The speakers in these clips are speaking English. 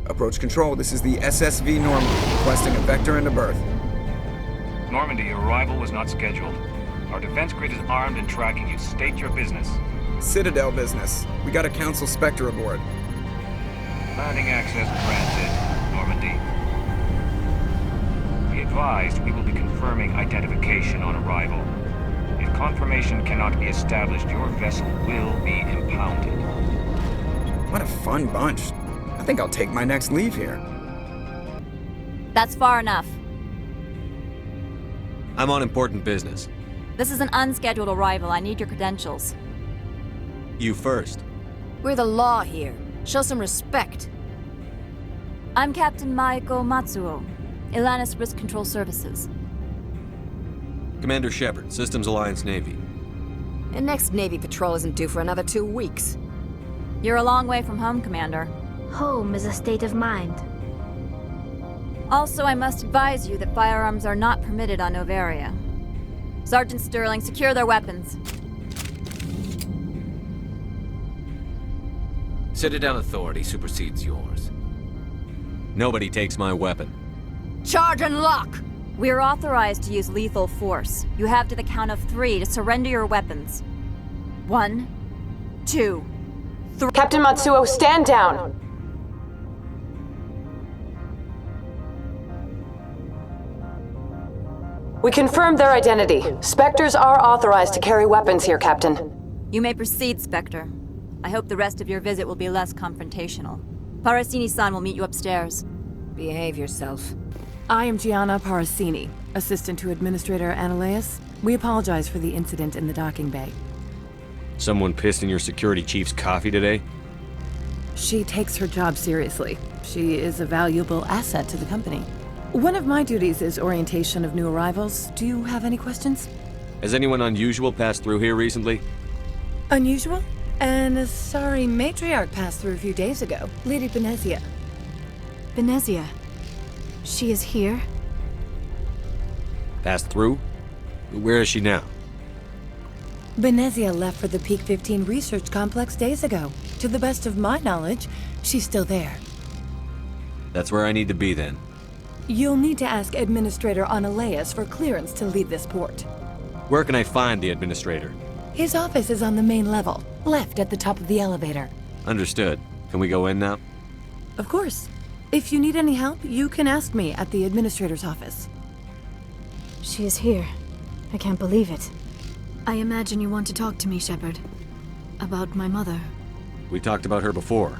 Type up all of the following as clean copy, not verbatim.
Approach control, this is the SSV Normandy, requesting a vector into berth. Normandy, your arrival was not scheduled. Our defense grid is armed and tracking you. State your business. Citadel business. We got a Council Spectre aboard. Landing access granted, Normandy. Be advised, we will be confirming identification on arrival. If confirmation cannot be established, your vessel will be impounded. What a fun bunch. I think I'll take my next leave here. That's far enough. I'm on important business. This is an unscheduled arrival. I need your credentials. You first. We're the law here. Show some respect. I'm Captain Maiko Matsuo, Ilanis Risk Control Services. Commander Shepard, Systems Alliance Navy. The next Navy patrol isn't due for another 2 weeks. You're a long way from home, Commander. Home is a state of mind. Also, I must advise you that firearms are not permitted on Noveria. Sergeant Sterling, secure their weapons. Citadel authority supersedes yours. Nobody takes my weapon. Charge and lock! We are authorized to use lethal force. You have to the count of 3 to surrender your weapons. 1, 2, 3. Captain Matsuo, stand down! We confirmed their identity. Spectres are authorized to carry weapons here, Captain. You may proceed, Spectre. I hope the rest of your visit will be less confrontational. Parasini-san will meet you upstairs. Behave yourself. I am Gianna Parasini, assistant to Administrator Analeas. We apologize for the incident in the docking bay. Someone pissed in your security chief's coffee today? She takes her job seriously. She is a valuable asset to the company. One of my duties is orientation of new arrivals. Do you have any questions? Has anyone unusual passed through here recently? Unusual? An Asari matriarch passed through a few days ago. Lady Benezia. Benezia. She is here? Passed through? Where is she now? Benezia left for the Peak 15 research complex days ago. To the best of my knowledge, she's still there. That's where I need to be then. You'll need to ask Administrator Analeas for clearance to leave this port. Where can I find the Administrator? His office is on the main level, left at the top of the elevator. Understood. Can we go in now? Of course. If you need any help, you can ask me at the Administrator's office. She is here. I can't believe it. I imagine you want to talk to me, Shepard. About my mother. We talked about her before.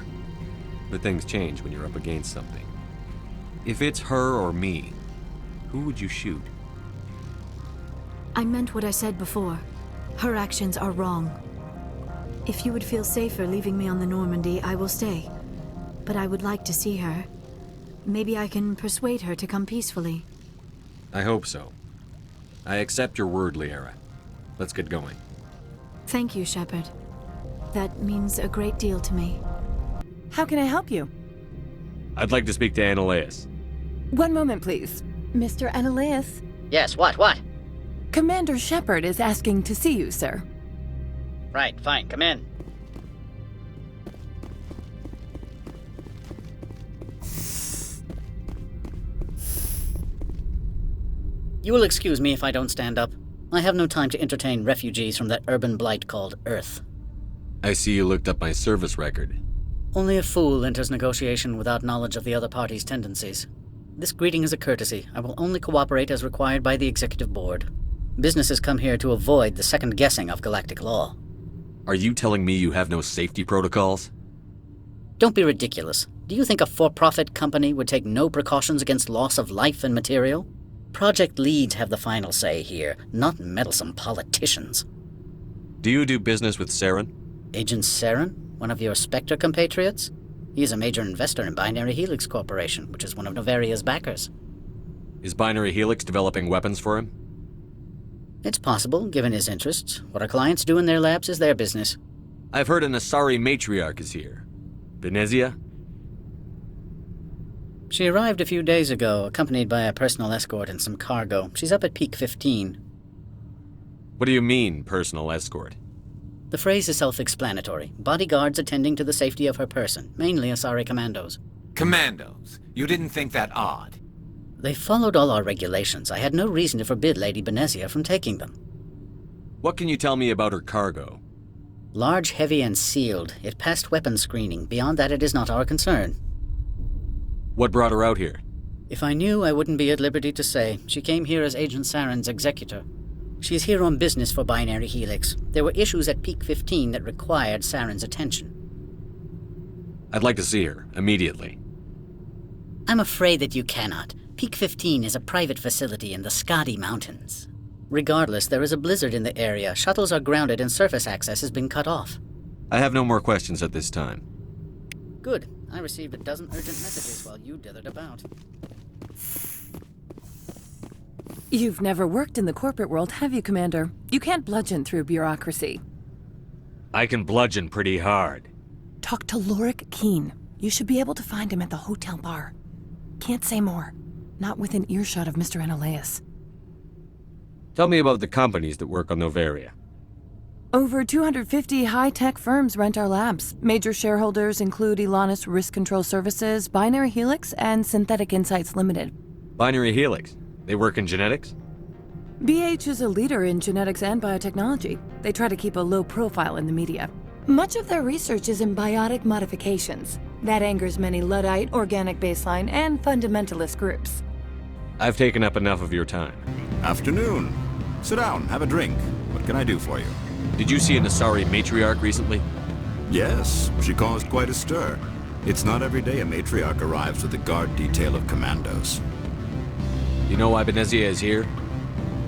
But things change when you're up against something. If it's her or me, who would you shoot? I meant what I said before. Her actions are wrong. If you would feel safer leaving me on the Normandy, I will stay. But I would like to see her. Maybe I can persuade her to come peacefully. I hope so. I accept your word, Liara. Let's get going. Thank you, Shepard. That means a great deal to me. How can I help you? I'd like to speak to Analeas. One moment, please. Mr. Analeas? Yes, what? Commander Shepard is asking to see you, sir. Right, fine, come in. You will excuse me if I don't stand up. I have no time to entertain refugees from that urban blight called Earth. I see you looked up my service record. Only a fool enters negotiation without knowledge of the other party's tendencies. This greeting is a courtesy. I will only cooperate as required by the Executive Board. Businesses come here to avoid the second guessing of galactic law. Are you telling me you have no safety protocols? Don't be ridiculous. Do you think a for-profit company would take no precautions against loss of life and material? Project leads have the final say here, not meddlesome politicians. Do you do business with Saren? Agent Saren? One of your Spectre compatriots? He is a major investor in Binary Helix Corporation, which is one of Noveria's backers. Is Binary Helix developing weapons for him? It's possible, given his interests. What our clients do in their labs is their business. I've heard an Asari matriarch is here. Benezia? She arrived a few days ago, accompanied by a personal escort and some cargo. She's up at Peak 15. What do you mean, personal escort? The phrase is self-explanatory. Bodyguards attending to the safety of her person, mainly Asari commandos. Commandos. You didn't think that odd? They followed all our regulations. I had no reason to forbid Lady Benezia from taking them. What can you tell me about her cargo? Large, heavy, and sealed. It passed weapons screening. Beyond that, it is not our concern. What brought her out here? If I knew, I wouldn't be at liberty to say. She came here as Agent Saren's executor. She is here on business for Binary Helix. There were issues at Peak 15 that required Saren's attention. I'd like to see her, immediately. I'm afraid that you cannot. Peak 15 is a private facility in the Skadi Mountains. Regardless, there is a blizzard in the area. Shuttles are grounded and surface access has been cut off. I have no more questions at this time. Good. I received a dozen urgent messages while you dithered about. You've never worked in the corporate world, have you, Commander? You can't bludgeon through bureaucracy. I can bludgeon pretty hard. Talk to Lorik Keene. You should be able to find him at the hotel bar. Can't say more. Not within earshot of Mr. Analaeus. Tell me about the companies that work on Noveria. Over 250 high-tech firms rent our labs. Major shareholders include Elanus Risk Control Services, Binary Helix, and Synthetic Insights Limited. Binary Helix? They work in genetics? BH is a leader in genetics and biotechnology. They try to keep a low profile in the media. Much of their research is in biotic modifications. That angers many Luddite, organic baseline, and fundamentalist groups. I've taken up enough of your time. Afternoon. Sit down, have a drink. What can I do for you? Did you see an Asari matriarch recently? Yes, she caused quite a stir. It's not every day a matriarch arrives with a guard detail of commandos. You know why Benezia is here?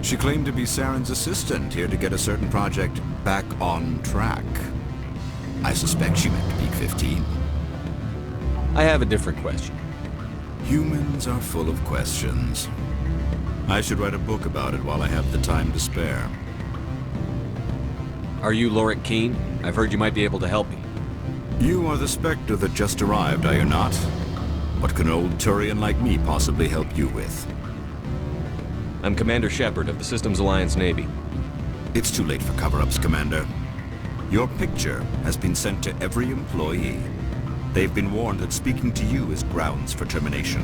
She claimed to be Saren's assistant, here to get a certain project back on track. I suspect she meant Peak 15. I have a different question. Humans are full of questions. I should write a book about it while I have the time to spare. Are you Lorik Keene? I've heard you might be able to help me. You are the Spectre that just arrived, are you not? What can an old Turian like me possibly help you with? I'm Commander Shepard of the Systems Alliance Navy. It's too late for cover-ups, Commander. Your picture has been sent to every employee. They've been warned that speaking to you is grounds for termination.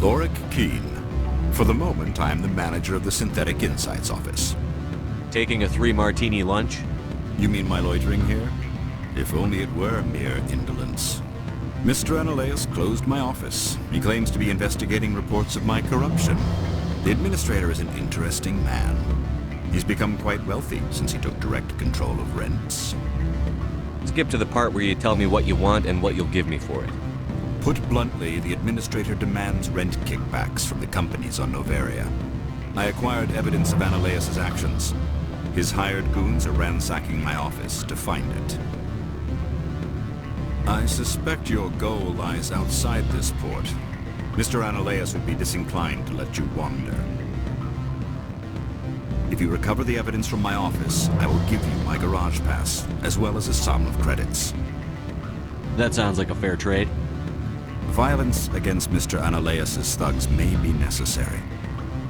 Lorik Keene. For the moment, I am the manager of the Synthetic Insights Office. Taking a 3-martini lunch? You mean my loitering here? If only it were mere indolence. Mr. Analaeus closed my office. He claims to be investigating reports of my corruption. The administrator is an interesting man. He's become quite wealthy since he took direct control of rents. Skip to the part where you tell me what you want and what you'll give me for it. Put bluntly, the administrator demands rent kickbacks from the companies on Noveria. I acquired evidence of Analaeus' actions. His hired goons are ransacking my office to find it. I suspect your goal lies outside this port. Mr. Analaeus would be disinclined to let you wander. If you recover the evidence from my office, I will give you my garage pass, as well as a sum of credits. That sounds like a fair trade. Violence against Mr. Analaeus' thugs may be necessary.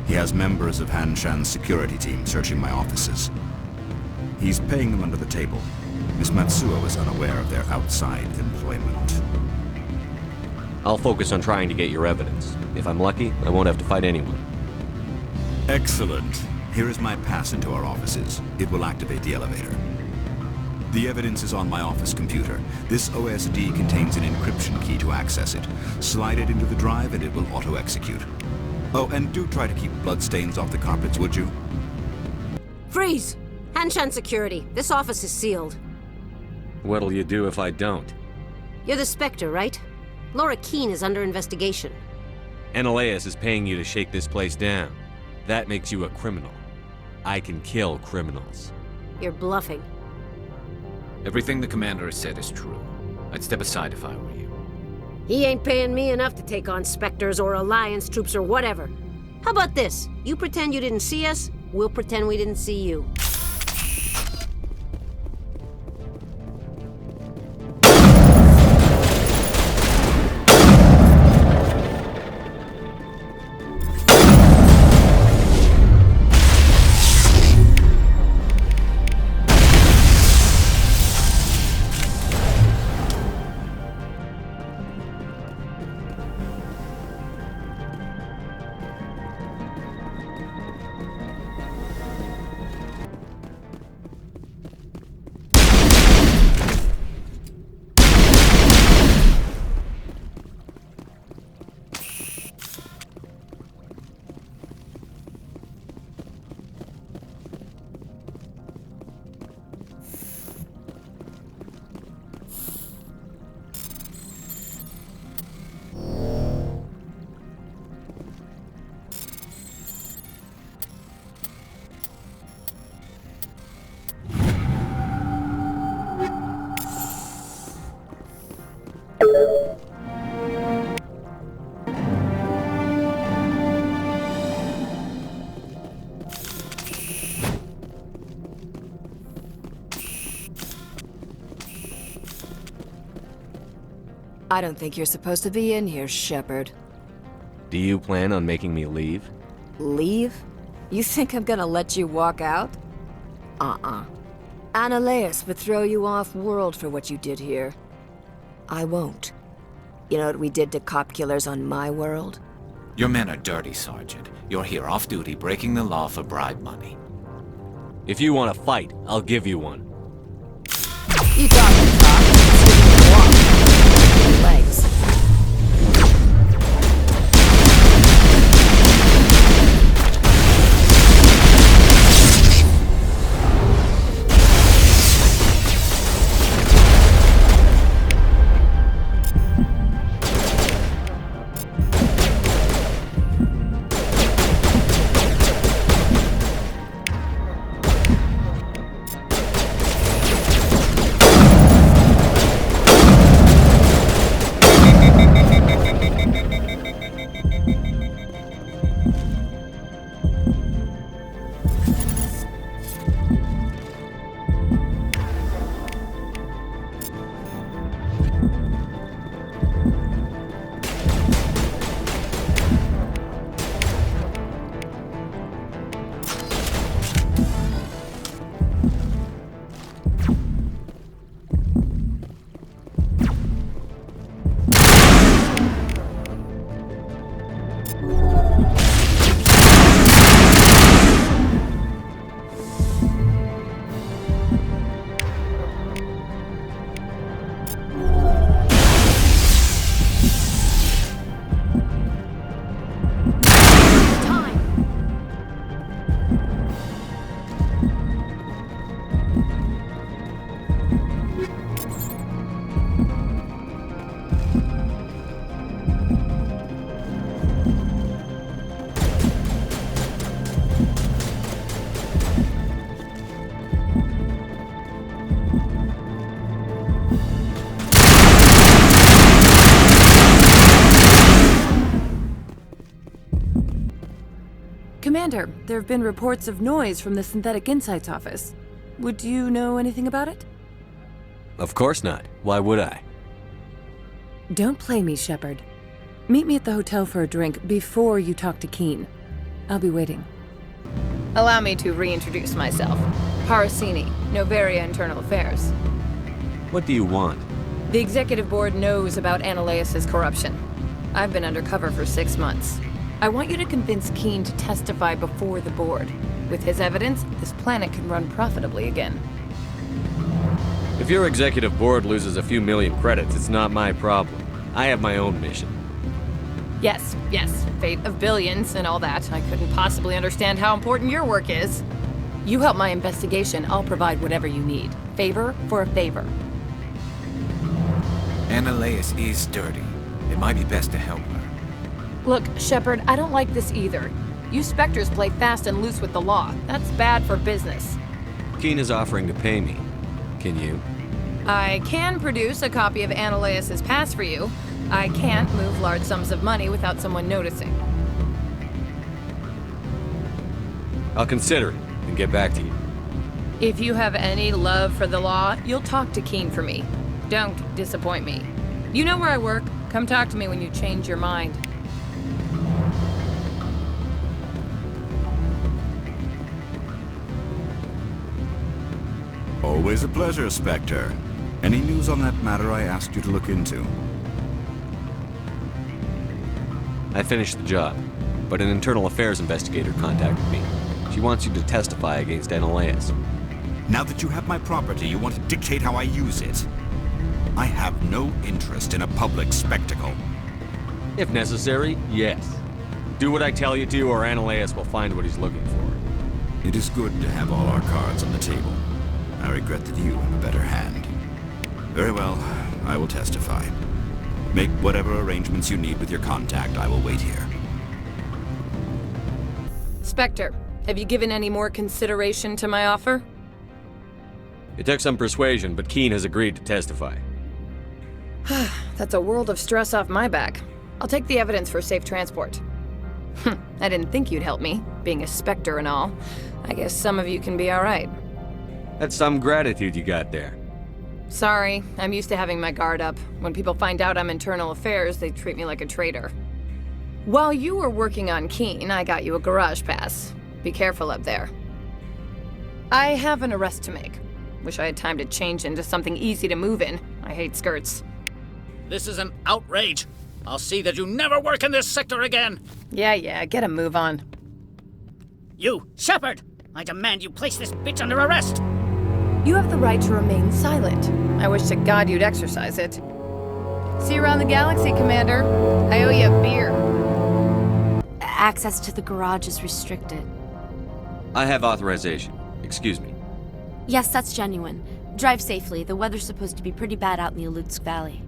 He has members of Han Shan's security team searching my offices. He's paying them under the table. Miss Matsuo is unaware of their outside employment. I'll focus on trying to get your evidence. If I'm lucky, I won't have to fight anyone. Excellent. Here is my pass into our offices. It will activate the elevator. The evidence is on my office computer. This OSD contains an encryption key to access it. Slide it into the drive and it will auto-execute. Oh, and do try to keep bloodstains off the carpets, would you? Freeze! Hanshan Security. This office is sealed. What'll you do if I don't? You're the Spectre, right? Laura Keene is under investigation. Analaeus is paying you to shake this place down. That makes you a criminal. I can kill criminals. You're bluffing. Everything the commander has said is true. I'd step aside if I were you. He ain't paying me enough to take on Spectres or Alliance troops or whatever. How about this? You pretend you didn't see us, we'll pretend we didn't see you. I don't think you're supposed to be in here, Shepard. Do you plan on making me leave? Leave? You think I'm gonna let you walk out? Annaleus would throw you off-world for what you did here. I won't. You know what we did to cop killers on my world? Your men are dirty, Sergeant. You're here off-duty, breaking the law for bribe money. If you want to fight, I'll give you one. You talk and talk, you walk. Legs. Commander, there have been reports of noise from the Synthetic Insights office. Would you know anything about it? Of course not. Why would I? Don't play me, Shepard. Meet me at the hotel for a drink before you talk to Keen. I'll be waiting. Allow me to reintroduce myself. Parasini, Noveria Internal Affairs. What do you want? The Executive Board knows about Annaleus' corruption. I've been undercover for 6 months. I want you to convince Keen to testify before the Board. With his evidence, this planet can run profitably again. If your executive board loses a few million credits, it's not my problem. I have my own mission. Yes, fate of billions and all that. I couldn't possibly understand how important your work is. You help my investigation, I'll provide whatever you need. Favor for a favor. Annaleus is dirty. It might be best to help her. Look, Shepard, I don't like this either. You Spectres play fast and loose with the law. That's bad for business. Keen is offering to pay me. Can you? I can produce a copy of Annaleus' pass for you. I can't move large sums of money without someone noticing. I'll consider it and get back to you. If you have any love for the law, you'll talk to Keen for me. Don't disappoint me. You know where I work. Come talk to me when you change your mind. Always a pleasure, Spectre. Any news on that matter I asked you to look into? I finished the job, but an internal affairs investigator contacted me. She wants you to testify against Annaleus. Now that you have my property, you want to dictate how I use it. I have no interest in a public spectacle. If necessary, yes. Do what I tell you to, or Annaleus will find what he's looking for. It is good to have all our cards on the table. I regret that you have a better hand. Very well, I will testify. Make whatever arrangements you need with your contact. I will wait here. Spectre, have you given any more consideration to my offer? It took some persuasion, but Keen has agreed to testify. That's a world of stress off my back. I'll take the evidence for safe transport. I didn't think you'd help me, being a Spectre and all. I guess some of you can be alright. That's some gratitude you got there. Sorry, I'm used to having my guard up. When people find out I'm internal affairs, they treat me like a traitor. While you were working on Keen, I got you a garage pass. Be careful up there. I have an arrest to make. Wish I had time to change into something easy to move in. I hate skirts. This is an outrage. I'll see that you never work in this sector again. Yeah, get a move on. You, Shepard! I demand you place this bitch under arrest! You have the right to remain silent. I wish to God you'd exercise it. See you around the galaxy, Commander. I owe you a beer. Access to the garage is restricted. I have authorization. Excuse me. Yes, that's genuine. Drive safely. The weather's supposed to be pretty bad out in the Alutsk Valley.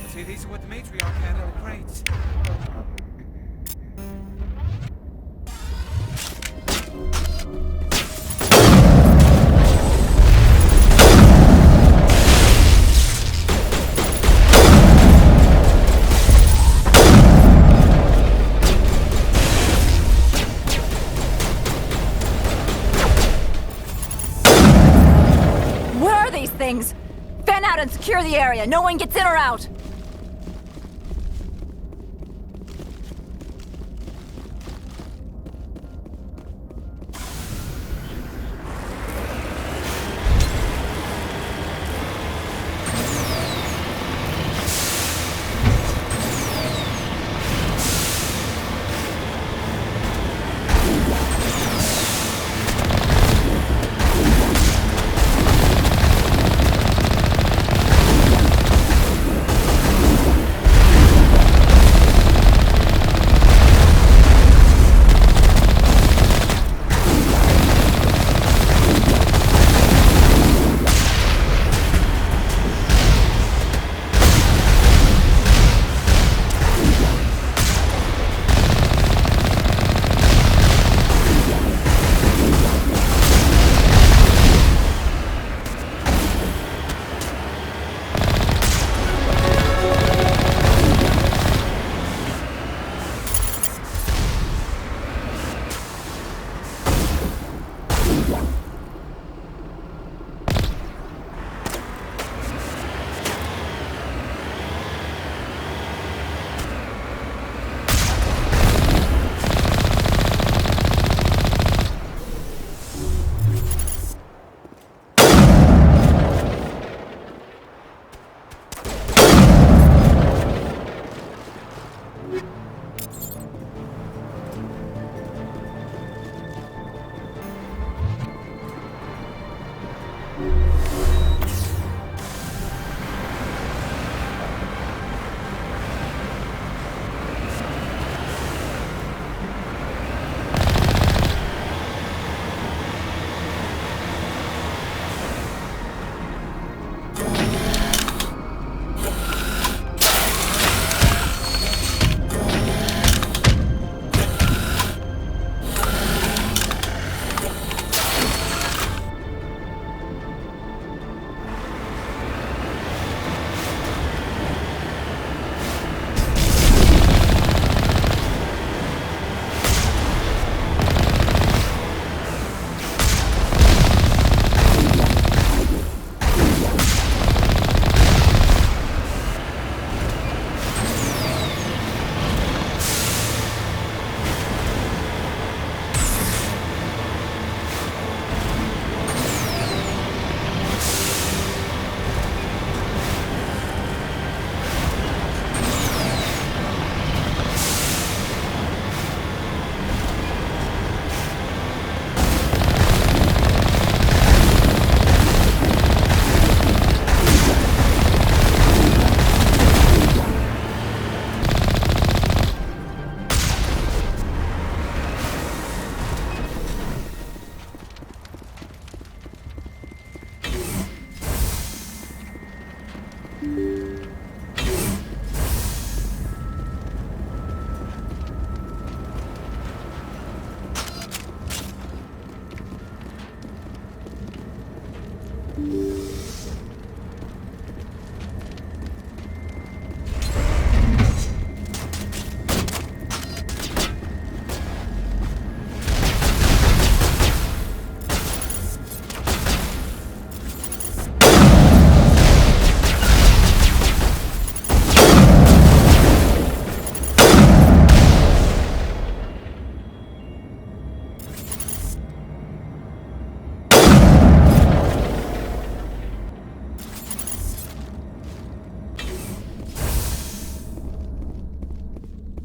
See, these are what the matriarch had in the crates. Where are these things? Fan out and secure the area. No one gets in or out.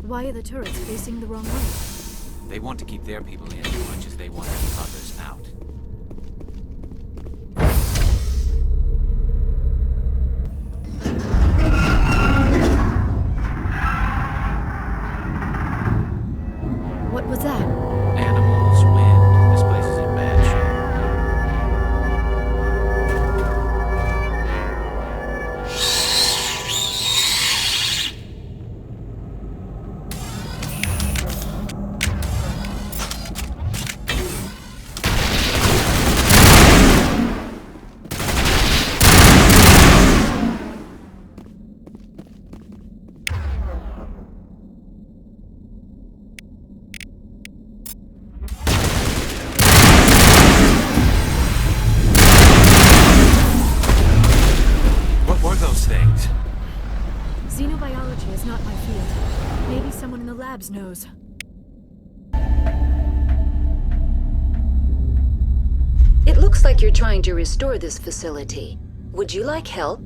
Why are the turrets facing the wrong way? They want to keep their people in as much as they want to keep others out. What was that? Animals, wind, this place is in bad shape. Xenobiology is not my field. Maybe someone in the labs knows. It looks like you're trying to restore this facility. Would you like help?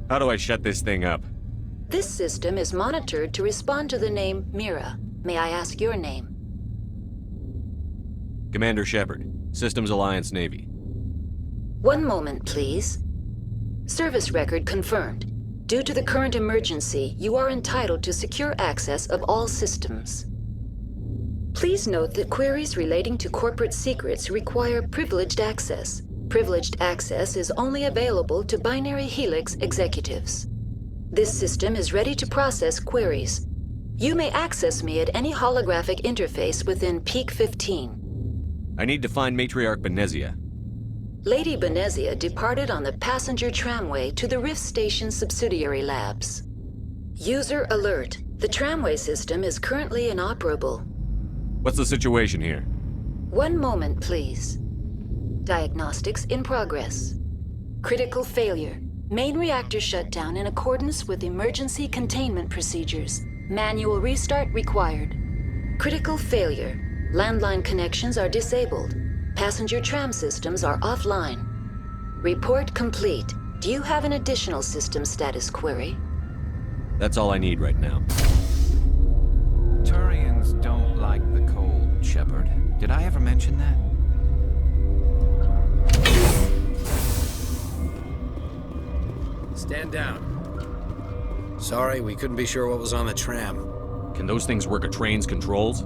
How do I shut this thing up? This system is monitored to respond to the name Mira. May I ask your name? Commander Shepard, Systems Alliance Navy. One moment, please. Service record confirmed. Due to the current emergency, you are entitled to secure access of all systems. Please note that queries relating to corporate secrets require privileged access. Privileged access is only available to Binary Helix executives. This system is ready to process queries. You may access me at any holographic interface within Peak 15. I need to find Matriarch Benezia. Lady Benezia departed on the passenger tramway to the Rift Station subsidiary labs. User alert. The tramway system is currently inoperable. What's the situation here? One moment, please. Diagnostics in progress. Critical failure. Main reactor shut down in accordance with emergency containment procedures. Manual restart required. Critical failure. Landline connections are disabled. Passenger tram systems are offline. Report complete. Do you have an additional system status query? That's all I need right now. Turians don't like the cold, Shepard. Did I ever mention that? Stand down. Sorry, we couldn't be sure what was on the tram. Can those things work a train's controls?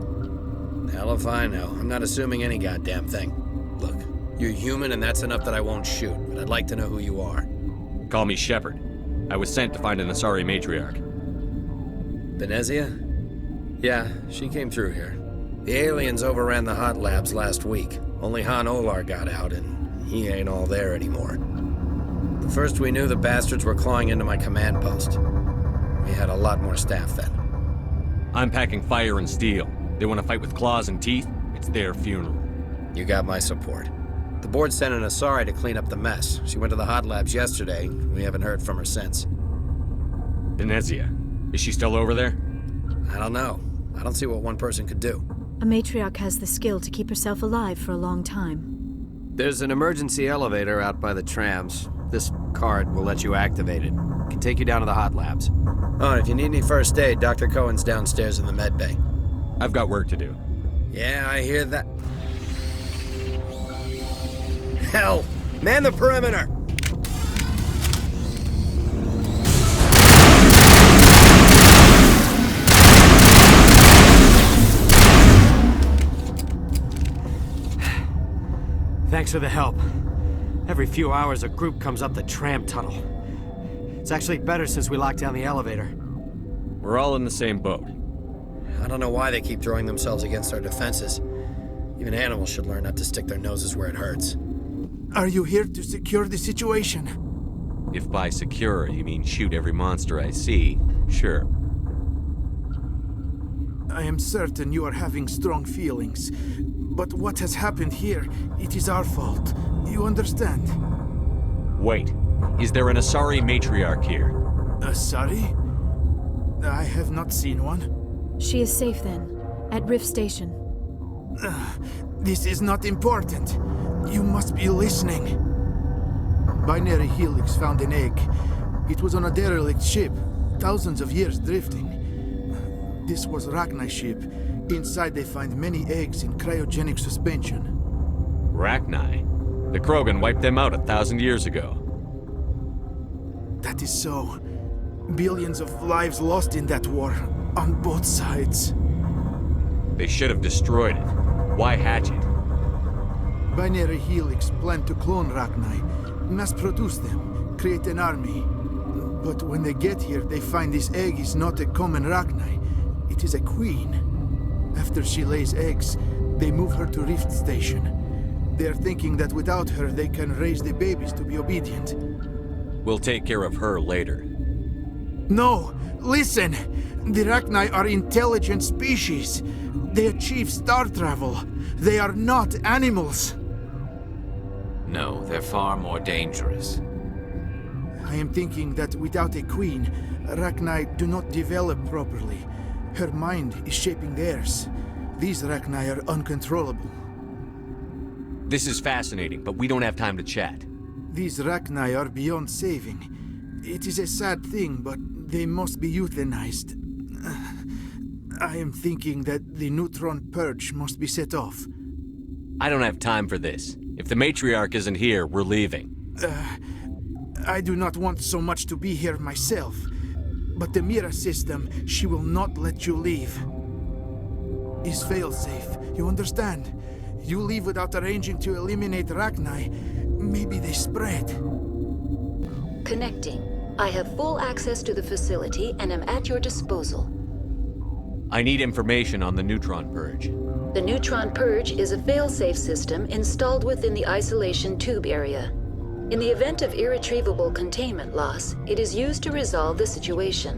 Hell if I know. I'm not assuming any goddamn thing. Look, you're human and that's enough that I won't shoot, but I'd like to know who you are. Call me Shepard. I was sent to find an Asari matriarch. Benezia? Yeah, she came through here. The aliens overran the hot labs last week. Only Han Olar got out, and he ain't all there anymore. The first we knew, the bastards were clawing into my command post. We had a lot more staff then. I'm packing fire and steel. They want to fight with claws and teeth? It's their funeral. You got my support. The board sent an Asari to clean up the mess. She went to the hot labs yesterday. We haven't heard from her since. Benezia. Is she still over there? I don't know. I don't see what one person could do. A matriarch has the skill to keep herself alive for a long time. There's an emergency elevator out by the trams. This card will let you activate it. Can take you down to the hot labs. Oh, and if you need any first aid, Dr. Cohen's downstairs in the med bay. I've got work to do. Yeah, I hear that. Hell! Man the perimeter! Thanks for the help. Every few hours, a group comes up the tram tunnel. It's actually better since we locked down the elevator. We're all in the same boat. I don't know why they keep throwing themselves against our defenses. Even animals should learn not to stick their noses where it hurts. Are you here to secure the situation? If by secure you mean shoot every monster I see, sure. I am certain you are having strong feelings. But what has happened here, it is our fault. You understand? Wait, is there an Asari matriarch here? Asari? I have not seen one. She is safe then, at Rift Station. This is not important. You must be listening. Binary Helix found an egg. It was on a derelict ship, thousands of years drifting. This was Rachni's ship. Inside they find many eggs in cryogenic suspension. Rachni? The Krogan wiped them out 1,000 years ago. That is so. Billions of lives lost in that war, on both sides. They should have destroyed it. Why hatch it? Binary Helix planned to clone Rachni, mass-produce them, create an army. But when they get here, they find this egg is not a common Rachni. It is a queen. After she lays eggs, they move her to Rift Station. They are thinking that without her, they can raise the babies to be obedient. We'll take care of her later. No! Listen! The Rachni are intelligent species. They achieve star travel. They are not animals. No, they're far more dangerous. I am thinking that without a queen, Rachni do not develop properly. Her mind is shaping theirs. These Rachni are uncontrollable. This is fascinating, but we don't have time to chat. These Rachni are beyond saving. It is a sad thing, but they must be euthanized. I am thinking that the neutron purge must be set off. I don't have time for this. If the matriarch isn't here, we're leaving. I do not want so much to be here myself. But the Mira system, she will not let you leave. Is failsafe, you understand? You leave without arranging to eliminate Rachni, maybe they spread. Connecting. I have full access to the facility and am at your disposal. I need information on the neutron purge. The neutron purge is a failsafe system installed within the isolation tube area. In the event of irretrievable containment loss, it is used to resolve the situation.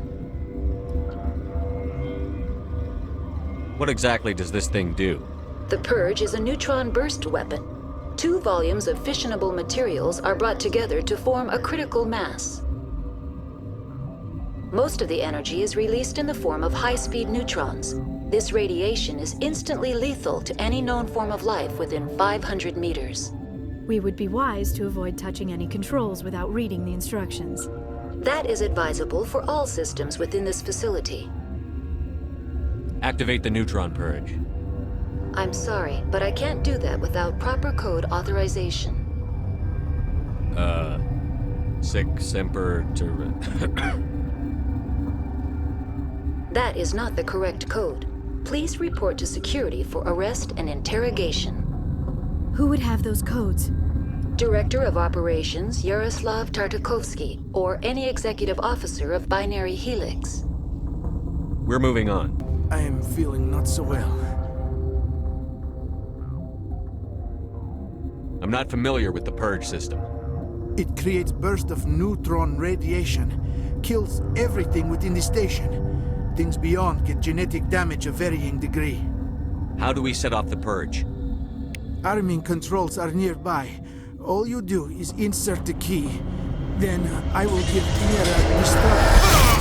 What exactly does this thing do? The purge is a neutron burst weapon. 2 volumes of fissionable materials are brought together to form a critical mass. Most of the energy is released in the form of high-speed neutrons. This radiation is instantly lethal to any known form of life within 500 meters. We would be wise to avoid touching any controls without reading the instructions. That is advisable for all systems within this facility. Activate the neutron purge. I'm sorry, but I can't do that without proper code authorization. Sic semper That is not the correct code. Please report to security for arrest and interrogation. Who would have those codes? Director of Operations Yaroslav Tartakovsky, or any executive officer of Binary Helix. We're moving on. I am feeling not so well. I'm not familiar with the purge system. It creates bursts of neutron radiation, kills everything within the station. Things beyond get genetic damage of varying degree. How do we set off the purge? Arming controls are nearby. All you do is insert the key. Then I will give Mira the start.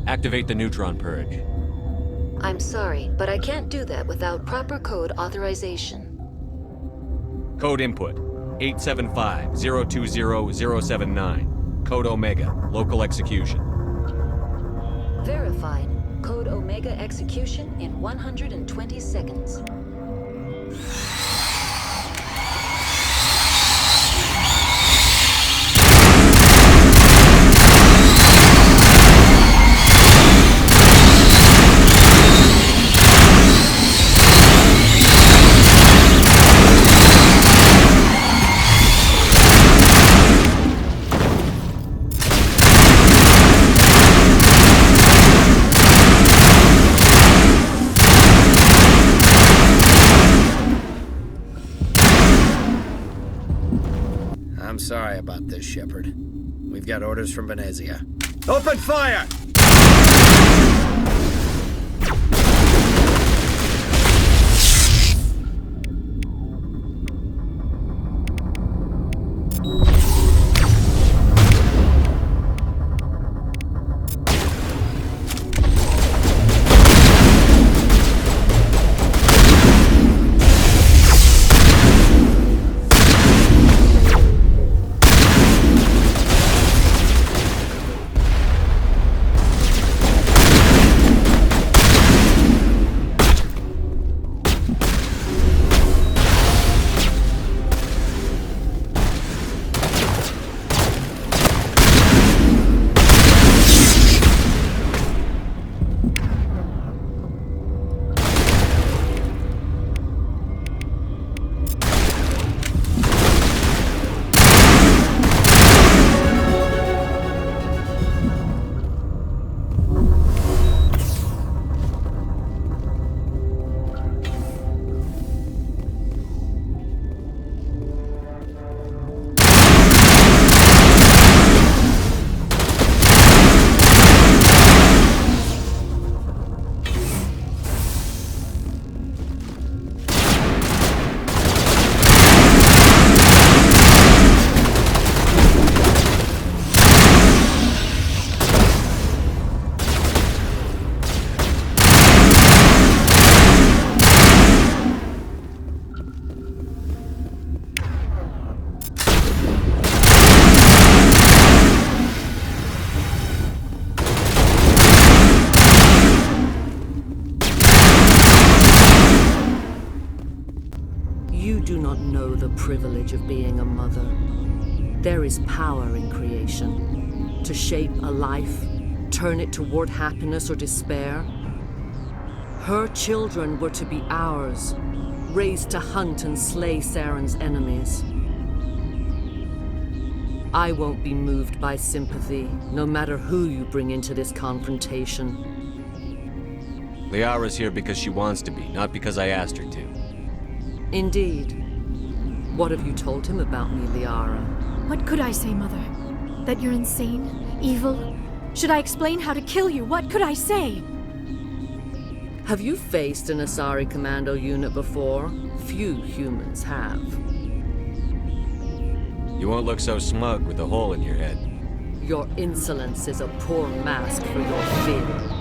Activate the neutron purge. I'm sorry, but I can't do that without proper code authorization. Code input. 875-020-079. Code Omega. Local execution. Verified. Code Omega execution in 120 seconds. I'm sorry about this, Shepard. We've got orders from Venezia. Open fire! You do not know the privilege of being a mother. There is power in creation. To shape a life, turn it toward happiness or despair. Her children were to be ours, raised to hunt and slay Saren's enemies. I won't be moved by sympathy, no matter who you bring into this confrontation. Liara's here because she wants to be, not because I asked her to. Indeed. What have you told him about me, Liara? What could I say, Mother? That you're insane? Evil? Should I explain how to kill you? What could I say? Have you faced an Asari commando unit before? Few humans have. You won't look so smug with a hole in your head. Your insolence is a poor mask for your fear.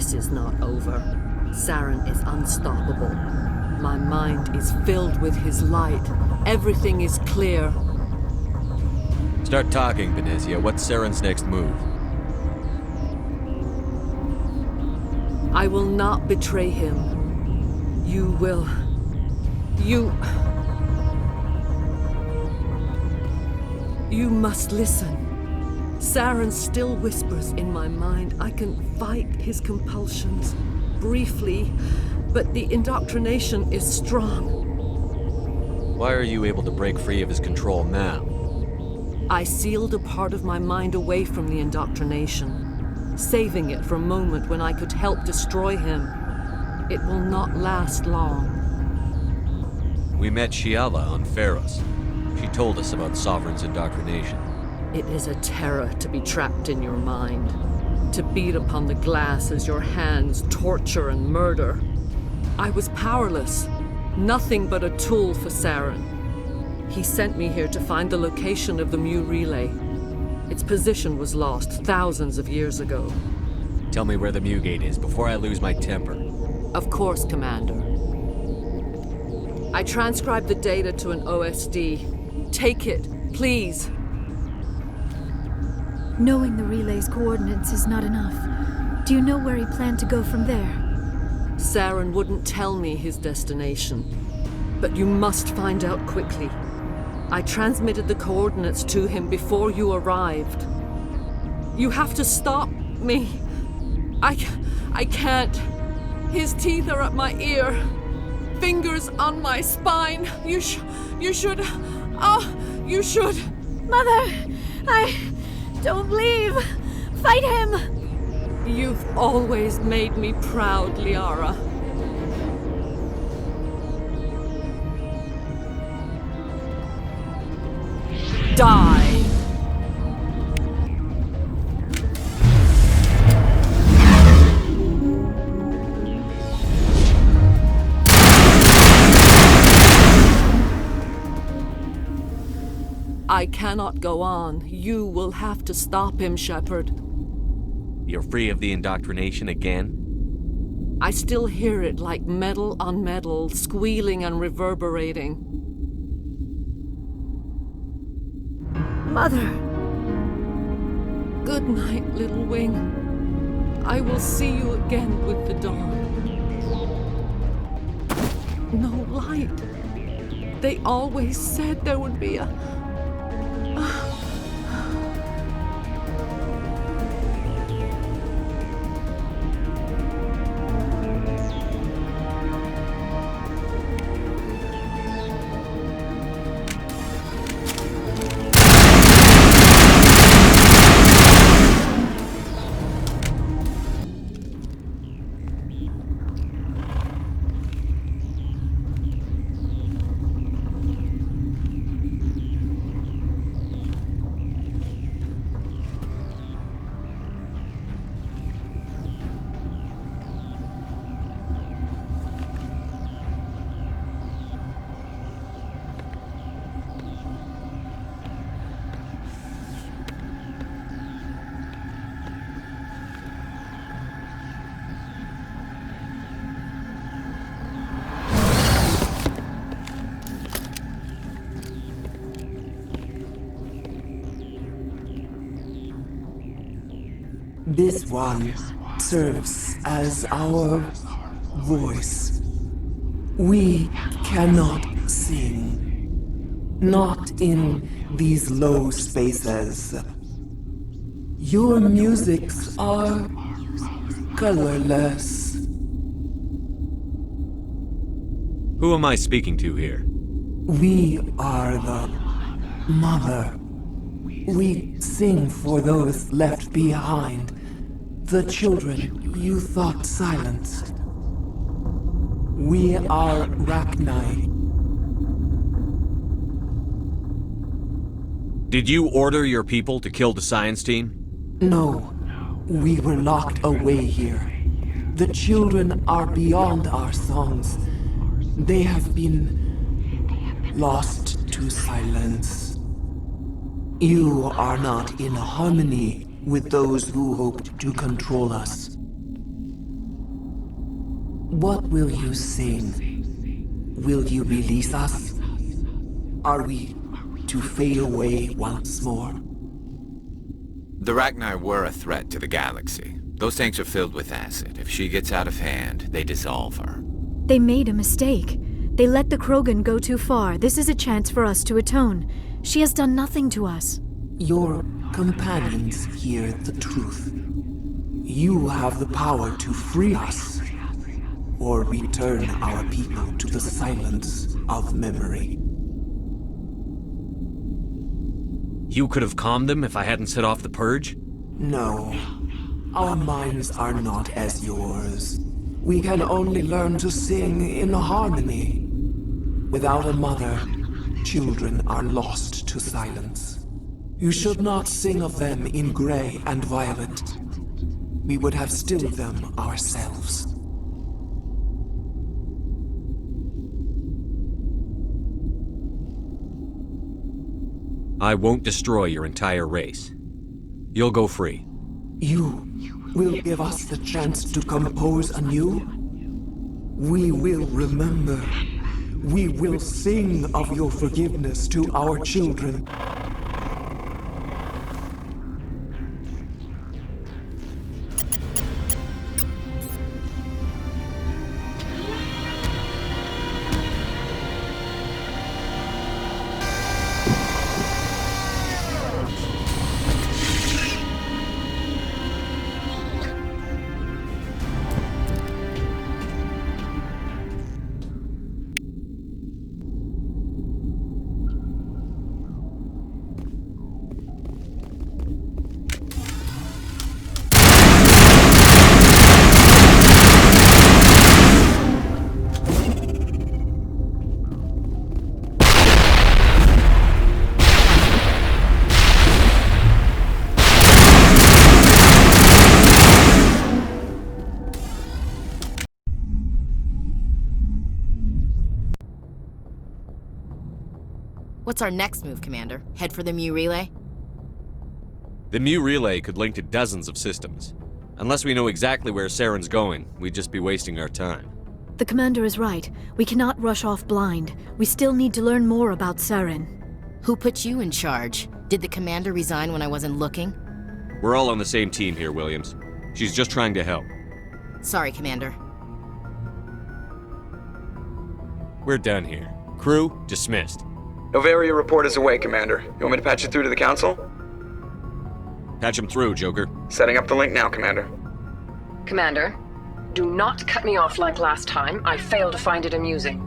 This is not over. Saren is unstoppable. My mind is filled with his light. Everything is clear. Start talking, Venezia. What's Saren's next move? I will not betray him. You will. You must listen. Saren still whispers in my mind. I can fight his compulsions, briefly, but the indoctrination is strong. Why are you able to break free of his control now? I sealed a part of my mind away from the indoctrination, saving it for a moment when I could help destroy him. It will not last long. We met Shiala on Pharos. She told us about Sovereign's indoctrination. It is a terror to be trapped in your mind, to beat upon the glass as your hands torture and murder. I was powerless, nothing but a tool for Saren. He sent me here to find the location of the Mu relay. Its position was lost thousands of years ago. Tell me where the Mu gate is before I lose my temper. Of course, Commander. I transcribed the data to an OSD. Take it, please. Knowing the relay's coordinates is not enough. Do you know where he planned to go from there? Saren wouldn't tell me his destination. But you must find out quickly. I transmitted the coordinates to him before you arrived. You have to stop me. I can't. His teeth are at my ear. Fingers on my spine. You should. Oh, you should. Mother, don't leave. Fight him. You've always made me proud, Liara. Die. I cannot go on. You will have to stop him, Shepard. You're free of the indoctrination again? I still hear it like metal on metal, squealing and reverberating. Mother! Good night, little wing. I will see you again with the dawn. No light. They always said there would be a... This one serves as our voice. We cannot sing. Not in these low spaces. Your musics are colorless. Who am I speaking to here? We are the Mother. We sing for those left behind. The children you thought silenced. We are Rachni. Did you order your people to kill the science team? No. We were locked away here. The children are beyond our songs. They have been lost to silence. You are not in harmony with those who hoped to control us. What will you sing? Will you release us? Are we to fade away once more? The Rachni were a threat to the galaxy. Those tanks are filled with acid. If she gets out of hand, they dissolve her. They made a mistake. They let the Krogan go too far. This is a chance for us to atone. She has done nothing to us. Your companions hear the truth. You have the power to free us, or return our people to the silence of memory. You could have calmed them if I hadn't set off the purge? No. Our minds are not as yours. We can only learn to sing in harmony. Without a mother, children are lost to silence. You should not sing of them in gray and violet. We would have stilled them ourselves. I won't destroy your entire race. You'll go free. You will give us the chance to compose anew? We will remember. We will sing of your forgiveness to our children. What's our next move, Commander? Head for the Mu Relay? The Mu Relay could link to dozens of systems. Unless we know exactly where Saren's going, we'd just be wasting our time. The commander is right. We cannot rush off blind. We still need to learn more about Saren. Who put you in charge? Did the commander resign when I wasn't looking? We're all on the same team here, Williams. She's just trying to help. Sorry, Commander. We're done here. Crew, dismissed. Noveria report is away, Commander. You want me to patch it through to the Council? Patch him through, Joker. Setting up the link now, Commander. Commander, do not cut me off like last time. I fail to find it amusing.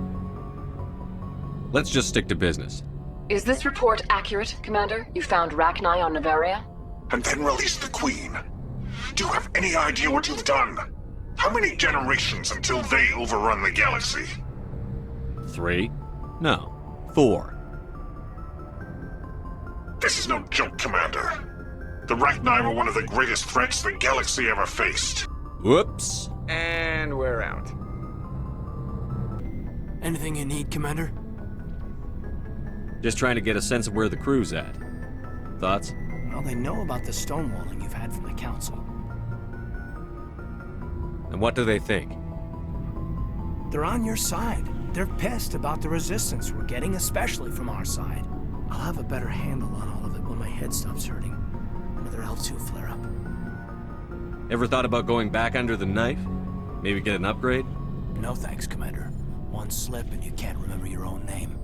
Let's just stick to business. Is this report accurate, Commander? You found Rachni on Noveria? And then released the Queen. Do you have any idea what you've done? How many generations until they overrun the galaxy? 3? No, 4. This is no joke, Commander. The Rachni were one of the greatest threats the galaxy ever faced. Whoops. And we're out. Anything you need, Commander? Just trying to get a sense of where the crew's at. Thoughts? Well, they know about the stonewalling you've had from the Council. And what do they think? They're on your side. They're pissed about the resistance we're getting, especially from our side. I'll have a better handle on all of it when my head stops hurting. Another L2 flare-up. Ever thought about going back under the knife? Maybe get an upgrade? No thanks, Commander. One slip and you can't remember your own name.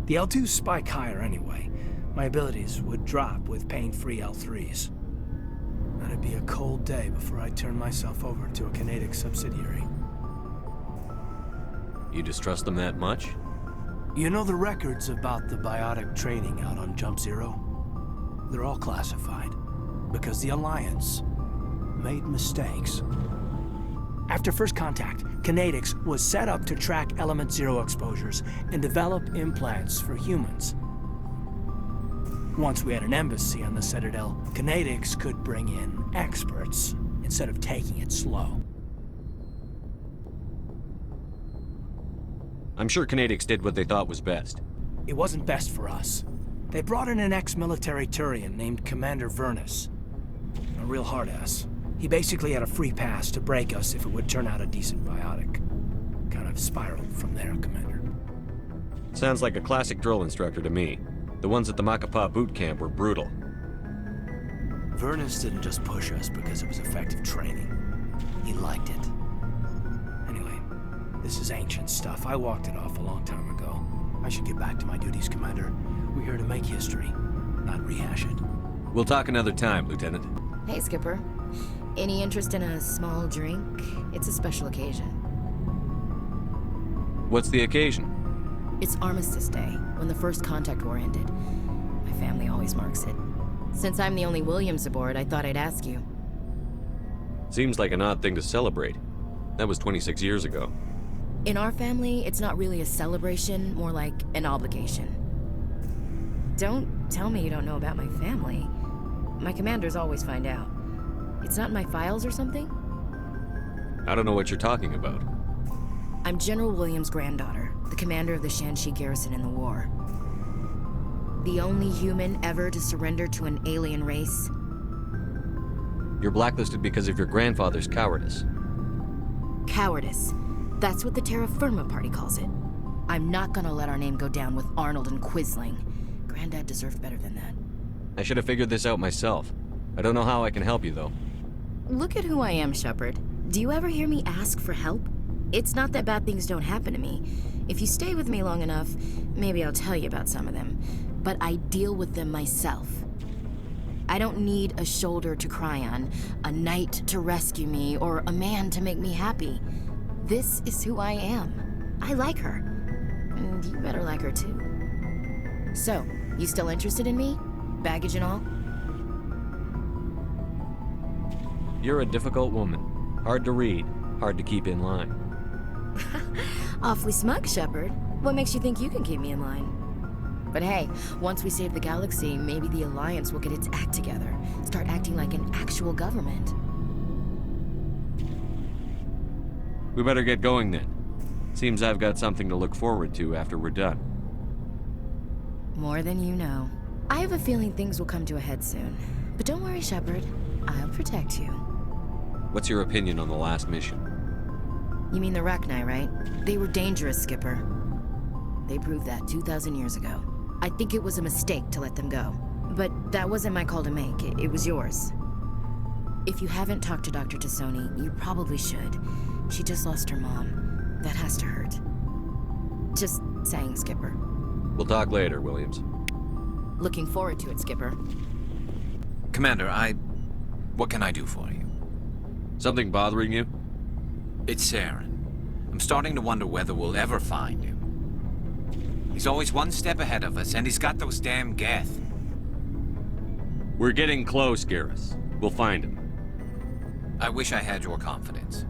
The L2s spike higher anyway. My abilities would drop with pain-free L3s. That'd be a cold day before I turn myself over to a Canadic subsidiary. You distrust them that much? You know the records about the biotic training out on Jump Zero? They're all classified, because the Alliance made mistakes. After first contact, Canadics was set up to track Element Zero exposures and develop implants for humans. Once we had an embassy on the Citadel, Canadics could bring in experts instead of taking it slow. I'm sure Canadics did what they thought was best. It wasn't best for us. They brought in an ex-military Turian named Commander Vernus. A real hard-ass. He basically had a free pass to break us if it would turn out a decent biotic. Kind of spiraled from there, Commander. Sounds like a classic drill instructor to me. The ones at the Macapa boot camp were brutal. Vernus didn't just push us because it was effective training. He liked it. Anyway, this is ancient stuff. I walked it off a long time ago. I should get back to my duties, Commander. We're here to make history, not rehash it. We'll talk another time, Lieutenant. Hey, Skipper. Any interest in a small drink? It's a special occasion. What's the occasion? It's Armistice Day, when the First Contact War ended. My family always marks it. Since I'm the only Williams aboard, I thought I'd ask you. Seems like an odd thing to celebrate. That was 26 years ago. In our family, it's not really a celebration, more like an obligation. Don't tell me you don't know about my family. My commanders always find out. It's not in my files or something? I don't know what you're talking about. I'm General Williams' granddaughter, the commander of the Shanxi garrison in the war. The only human ever to surrender to an alien race. You're blacklisted because of your grandfather's cowardice. Cowardice. That's what the Terra Firma Party calls it. I'm not gonna let our name go down with Arnold and Quisling. Granddad deserved better than that. I should have figured this out myself. I don't know how I can help you, though. Look at who I am, Shepard. Do you ever hear me ask for help? It's not that bad things don't happen to me. If you stay with me long enough, maybe I'll tell you about some of them. But I deal with them myself. I don't need a shoulder to cry on, a knight to rescue me, or a man to make me happy. This is who I am. I like her. And you better like her too. So, you still interested in me? Baggage and all? You're a difficult woman. Hard to read, hard to keep in line. Awfully smug, Shepard. What makes you think you can keep me in line? But hey, once we save the galaxy, maybe the Alliance will get its act together. Start acting like an actual government. We better get going then. Seems I've got something to look forward to after we're done. More than you know. I have a feeling things will come to a head soon. But don't worry, Shepard. I'll protect you. What's your opinion on the last mission? You mean the Rachni, right? They were dangerous, Skipper. They proved that 2,000 years ago. I think it was a mistake to let them go. But that wasn't my call to make. It was yours. If you haven't talked to Dr. Tassoni, you probably should. She just lost her mom. That has to hurt. Just saying, Skipper. We'll talk later, Williams. Looking forward to it, Skipper. Commander, what can I do for you? Something bothering you? It's Saren. I'm starting to wonder whether we'll ever find him. He's always one step ahead of us, and he's got those damn Geth. We're getting close, Garrus. We'll find him. I wish I had your confidence.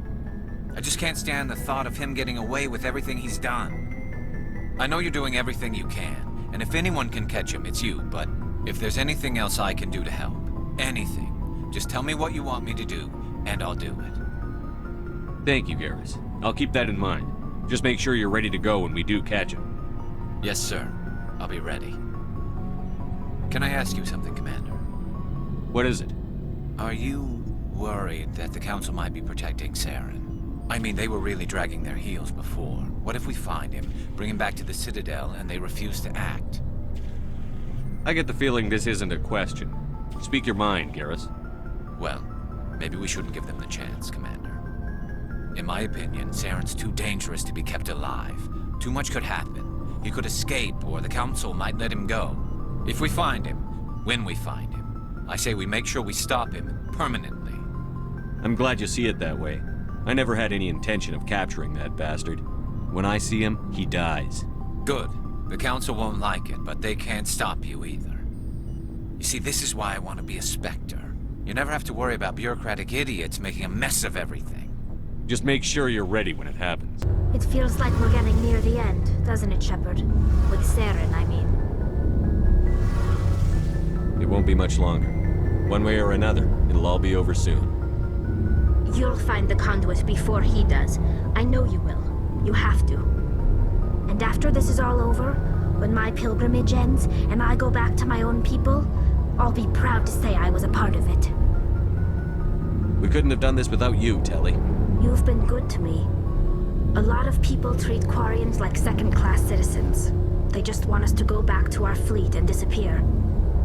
I just can't stand the thought of him getting away with everything he's done. I know you're doing everything you can, and if anyone can catch him, it's you, but if there's anything else I can do to help, anything, just tell me what you want me to do, and I'll do it. Thank you, Garrus. I'll keep that in mind. Just make sure you're ready to go when we do catch him. Yes, sir. I'll be ready. Can I ask you something, Commander? What is it? Are you worried that the Council might be protecting Saren? I mean, they were really dragging their heels before. What if we find him, bring him back to the Citadel, and they refuse to act? I get the feeling this isn't a question. Speak your mind, Garrus. Well, maybe we shouldn't give them the chance, Commander. In my opinion, Saren's too dangerous to be kept alive. Too much could happen. He could escape, or the Council might let him go. If we find him, when we find him, I say we make sure we stop him permanently. I'm glad you see it that way. I never had any intention of capturing that bastard. When I see him, he dies. Good. The Council won't like it, but they can't stop you either. You see, this is why I want to be a Spectre. You never have to worry about bureaucratic idiots making a mess of everything. Just make sure you're ready when it happens. It feels like we're getting near the end, doesn't it, Shepard? With Saren, I mean. It won't be much longer. One way or another, it'll all be over soon. You'll find the conduit before he does. I know you will. You have to. And after this is all over, when my pilgrimage ends and I go back to my own people, I'll be proud to say I was a part of it. We couldn't have done this without you, Telly. You've been good to me. A lot of people treat Quarians like second-class citizens. They just want us to go back to our fleet and disappear.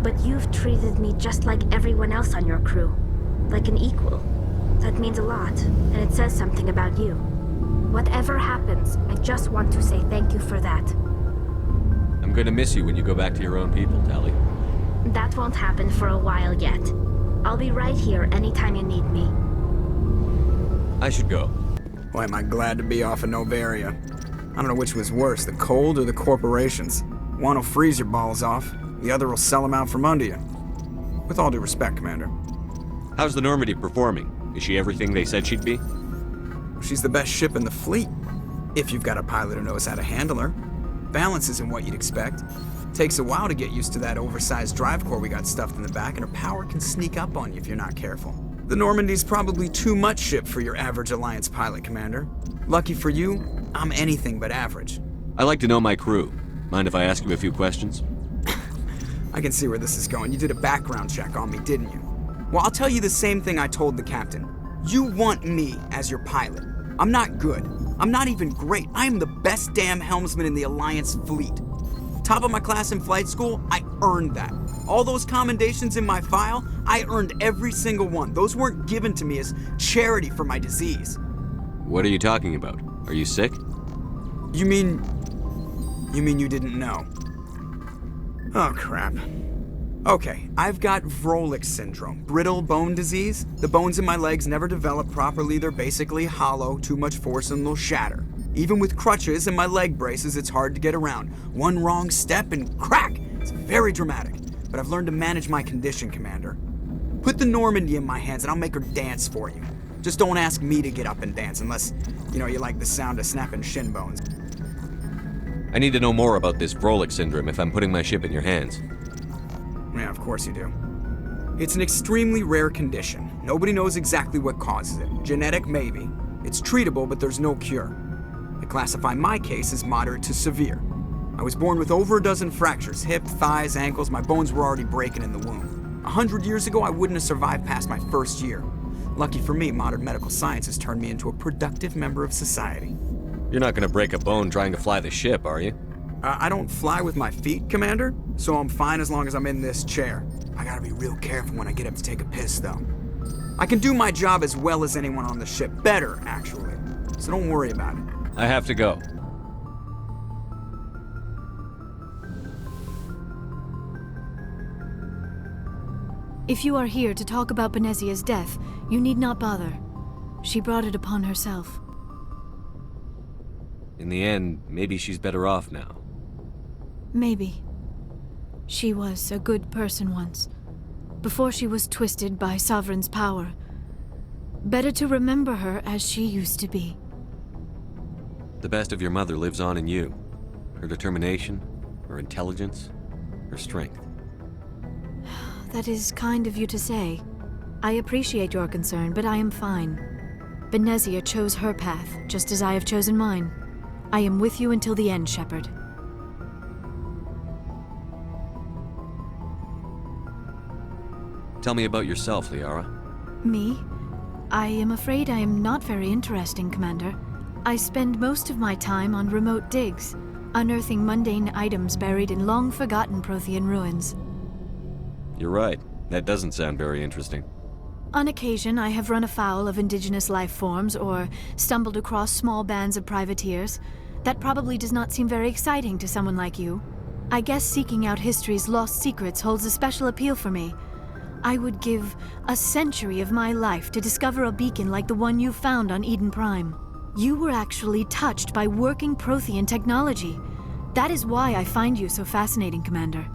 But you've treated me just like everyone else on your crew. Like an equal. That means a lot, and it says something about you. Whatever happens, I just want to say thank you for that. I'm gonna miss you when you go back to your own people, Telly. That won't happen for a while yet. I'll be right here anytime you need me. I should go. Boy, am I glad to be off of Noveria. I don't know which was worse, the cold or the corporations. One will freeze your balls off, the other will sell them out from under you. With all due respect, Commander. How's the Normandy performing? Is she everything they said she'd be? She's the best ship in the fleet. If you've got a pilot who knows how to handle her. Balance isn't what you'd expect. Takes a while to get used to that oversized drive core we got stuffed in the back, and her power can sneak up on you if you're not careful. The Normandy's probably too much ship for your average Alliance pilot, Commander. Lucky for you, I'm anything but average. I like to know my crew. Mind if I ask you a few questions? I can see where this is going. You did a background check on me, didn't you? Well, I'll tell you the same thing I told the captain. You want me as your pilot. I'm not good. I'm not even great. I am the best damn helmsman in the Alliance fleet. Top of my class in flight school, I earned that. All those commendations in my file, I earned every single one. Those weren't given to me as charity for my disease. What are you talking about? Are you sick? You mean you didn't know? Oh, crap. Okay, I've got Vrolik syndrome, brittle bone disease. The bones in my legs never develop properly. They're basically hollow, too much force and they'll shatter. Even with crutches and my leg braces, it's hard to get around. One wrong step and crack! It's very dramatic. But I've learned to manage my condition, Commander. Put the Normandy in my hands and I'll make her dance for you. Just don't ask me to get up and dance unless, you like the sound of snapping shin bones. I need to know more about this Vrolik syndrome if I'm putting my ship in your hands. Yeah, of course you do. It's an extremely rare condition. Nobody knows exactly what causes it. Genetic, maybe. It's treatable, but there's no cure. I classify my case as moderate to severe. I was born with over a dozen fractures, hip, thighs, ankles. My bones were already breaking in the womb. 100 years ago, I wouldn't have survived past my first year. Lucky for me, modern medical science has turned me into a productive member of society. You're not gonna break a bone trying to fly the ship, are you? I don't fly with my feet, Commander, so I'm fine as long as I'm in this chair. I gotta be real careful when I get up to take a piss, though. I can do my job as well as anyone on the ship. Better, actually. So don't worry about it. I have to go. If you are here to talk about Benezia's death, you need not bother. She brought it upon herself. In the end, maybe she's better off now. Maybe. She was a good person once, before she was twisted by Sovereign's power. Better to remember her as she used to be. The best of your mother lives on in you. Her determination, her intelligence, her strength. That is kind of you to say. I appreciate your concern, but I am fine. Benezia chose her path, just as I have chosen mine. I am with you until the end, Shepard. Tell me about yourself, Liara. Me? I am afraid I am not very interesting, Commander. I spend most of my time on remote digs, unearthing mundane items buried in long-forgotten Prothean ruins. You're right. That doesn't sound very interesting. On occasion, I have run afoul of indigenous life forms or stumbled across small bands of privateers. That probably does not seem very exciting to someone like you. I guess seeking out history's lost secrets holds a special appeal for me. I would give a century of my life to discover a beacon like the one you found on Eden Prime. You were actually touched by working Prothean technology. That is why I find you so fascinating, Commander.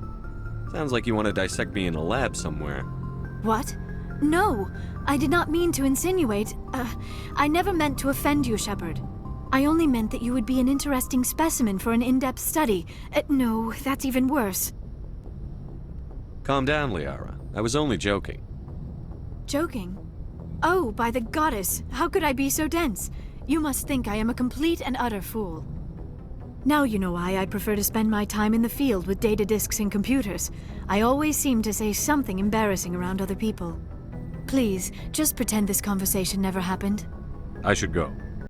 Sounds like you want to dissect me in a lab somewhere. What? No, I did not mean to insinuate. I never meant to offend you, Shepard. I only meant that you would be an interesting specimen for an in-depth study. No, that's even worse. Calm down, Liara. I was only joking. Joking? Oh, by the goddess, how could I be so dense? You must think I am a complete and utter fool. Now you know why I prefer to spend my time in the field with data disks and computers. I always seem to say something embarrassing around other people. Please, just pretend this conversation never happened. I should go.